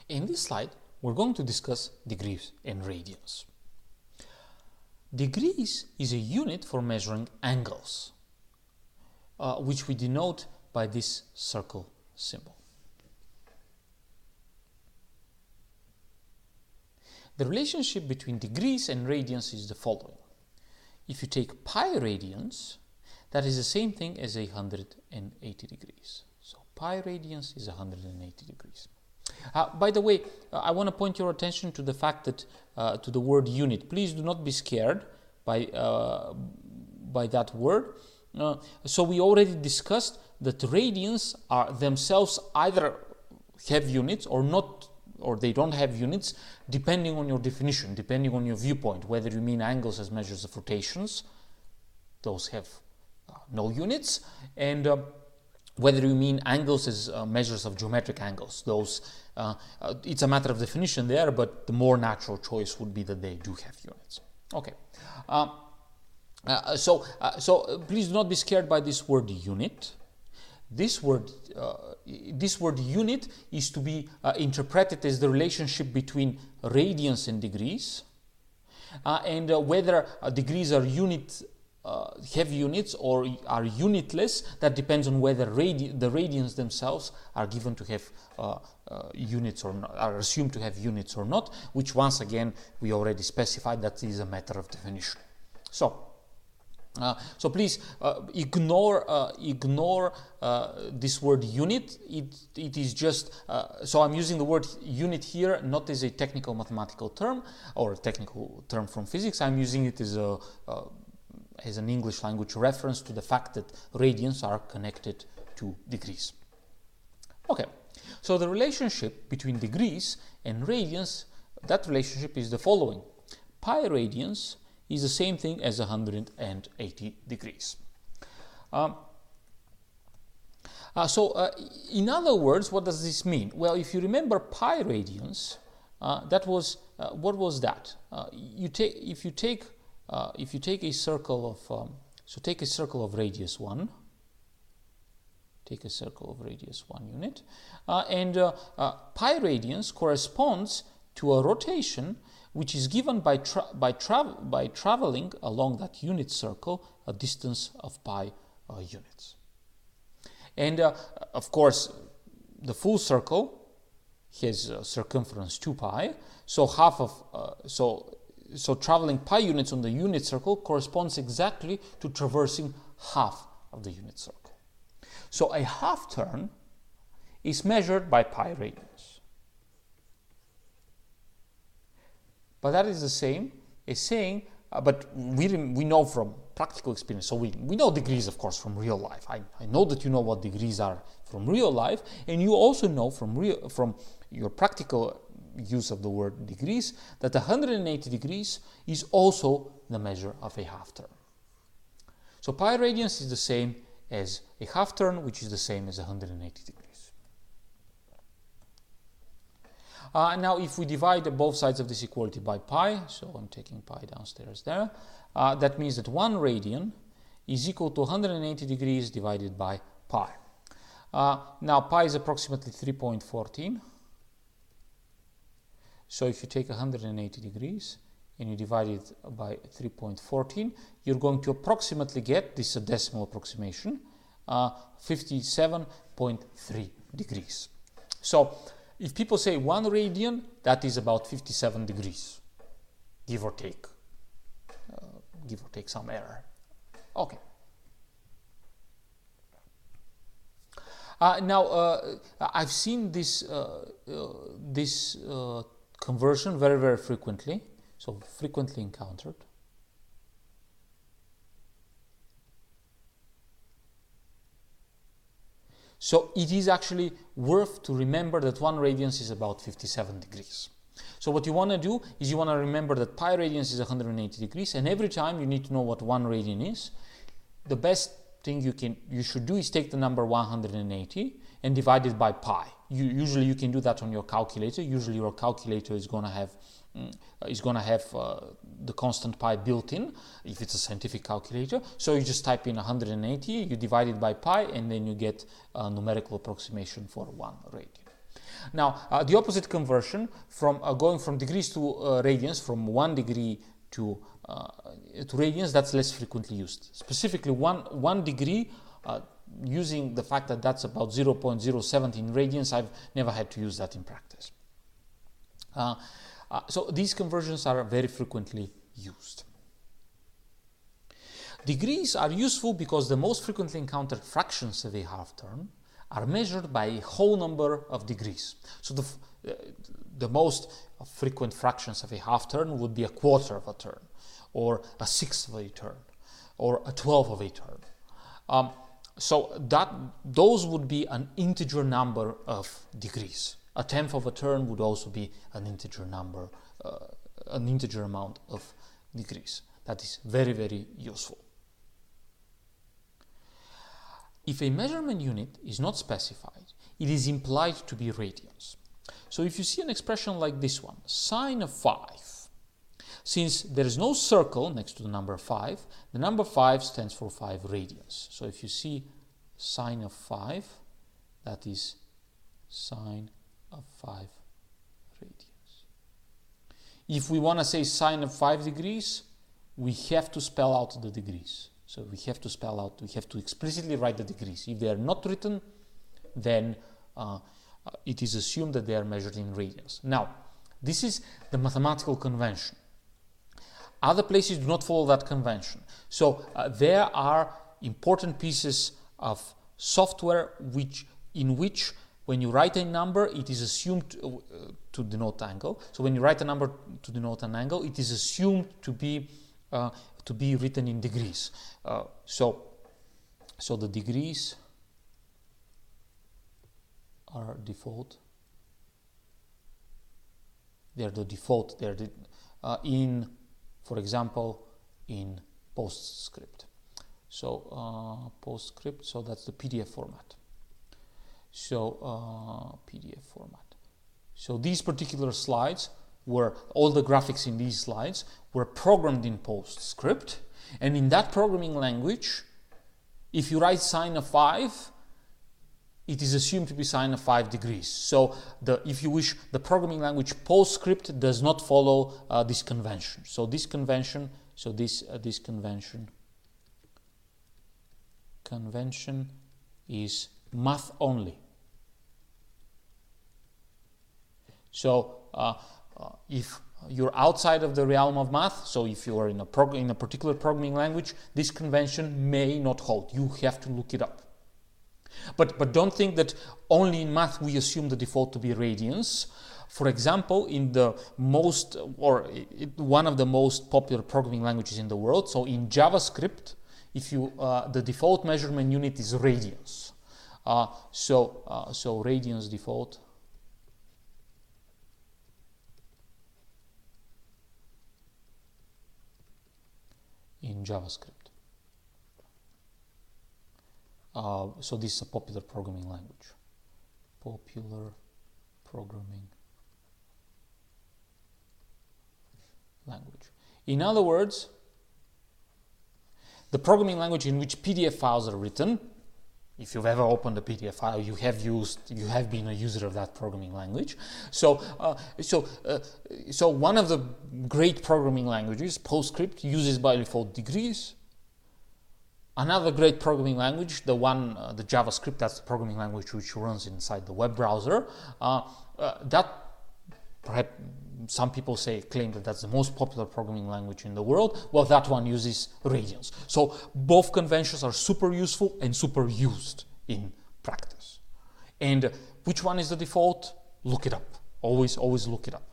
In this slide, we're going to discuss degrees and radians. Degrees is a unit for measuring angles, which we denote by this circle symbol. The relationship between degrees and radians is the following. If you take pi radians, that is the same thing as 180 degrees. So pi radians is 180 degrees. By the way, I want to point your attention to the fact that, to the word unit. Please do not be scared by that word. So we already discussed that radians are themselves either have units or not, or they don't have units, depending on your definition, depending on your viewpoint, whether you mean angles as measures of rotations, those have no units, and whether you mean angles as measures of geometric angles, those it's a matter of definition there, but the more natural choice would be that they do have units. Okay, so please do not be scared by this word unit. This word unit is to be interpreted as the relationship between radians and degrees, and whether degrees are have units or are unitless, that depends on whether the radians themselves are given to have units or not, are assumed to have units or not, which once again we already specified that is a matter of definition. So please ignore this word unit. It is just so I'm using the word unit here not as a technical mathematical term or a technical term from physics. I'm using it as an English language reference to the fact that radians are connected to degrees. Okay, so the relationship between degrees and radians, that relationship is the following. Pi radians is the same thing as 180 degrees. In other words, what does this mean? Well, if you remember pi radians, that was what was that? If you take a circle of take a circle of radius 1. Take a circle of radius 1 unit, and pi radians corresponds to a rotation which is given by traveling along that unit circle a distance of pi units. And of course, the full circle has circumference 2 pi, so half of so traveling pi units on the unit circle corresponds exactly to traversing half of the unit circle. So a half turn is measured by pi radians. But that is the same as saying, but we know from practical experience, so we know degrees, of course, from real life. I know that you know what degrees are from real life, and you also know from your practical use of the word degrees that 180 degrees is also the measure of a half turn. So pi radians is the same as a half turn, which is the same as 180 degrees. Now, if we divide both sides of this equality by pi, so I'm taking pi downstairs there, that means that 1 radian is equal to 180 degrees divided by pi. Now, pi is approximately 3.14. So if you take 180 degrees and you divide it by 3.14, you're going to approximately get, this is a decimal approximation, 57.3 degrees. So if people say 1 radian, that is about 57 degrees, give or take some error. Okay. Now I've seen this conversion very, very frequently, so frequently encountered. So it is actually worth to remember that 1 radians is about 57 degrees. So what you want to do is you want to remember that pi radians is 180 degrees, and every time you need to know what 1 radian is. The best thing you should do is take the number 180 and divide it by pi. Usually you can do that on your calculator. Usually your calculator is going to have the constant pi built in if it's a scientific calculator. So you just type in 180, you divide it by pi, and then you get a numerical approximation for 1 radian. Now, the opposite conversion from going from degrees to radians, from 1 degree to radians, that's less frequently used. Specifically, one degree, using the fact that that's about 0.017 radians, I've never had to use that in practice. So these conversions are very frequently used. Degrees are useful because the most frequently encountered fractions of a half-turn are measured by a whole number of degrees. So the most frequent fractions of a half-turn would be a quarter of a turn, or a sixth of a turn, or a 12th of a turn. So those would be an integer number of degrees. A tenth of a turn would also be an integer number, an integer amount of degrees. That is very, very useful. If a measurement unit is not specified, it is implied to be radians. So if you see an expression like this one, sine of 5, since there is no circle next to the number 5, the number 5 stands for 5 radians. So if you see sine of 5, that is sine of 5 radians. If we want to say sine of 5 degrees, we have to spell out the degrees. So we have to explicitly write the degrees. If they are not written, then it is assumed that they are measured in radians. Now, this is the mathematical convention. Other places do not follow that convention. So there are important pieces of software in which when you write a number, it is assumed to denote angle. So when you write a number to denote an angle, it is assumed to be written in degrees. So the degrees are default. They are the default. They are for example, in PostScript. So PostScript. So that's the PDF format. So PDF format. So these particular slides all the graphics in these slides were programmed in PostScript, and in that programming language, if you write sine of 5, it is assumed to be sine of 5 degrees. So if you wish, the programming language PostScript does not follow this convention. So this convention, convention is math only. So if you're outside of the realm of math, so if you are in a particular programming language, this convention may not hold. You have to look it up. But don't think that only in math we assume the default to be radians. For example, in one of the most popular programming languages in the world, so in JavaScript, the default measurement unit is radians. So radians default in JavaScript. So this is a popular programming language. Popular programming language. In other words, the programming language in which PDF files are written. If you've ever opened a PDF file, you have been a user of that programming language. So one of the great programming languages, PostScript, uses by default degrees. Another great programming language, the JavaScript, that's the programming language which runs inside the web browser. That perhaps some people claim that that's the most popular programming language in the world. Well, that one uses radians. So both conventions are super useful and super used in practice. And which one is the default? Look it up. Always look it up.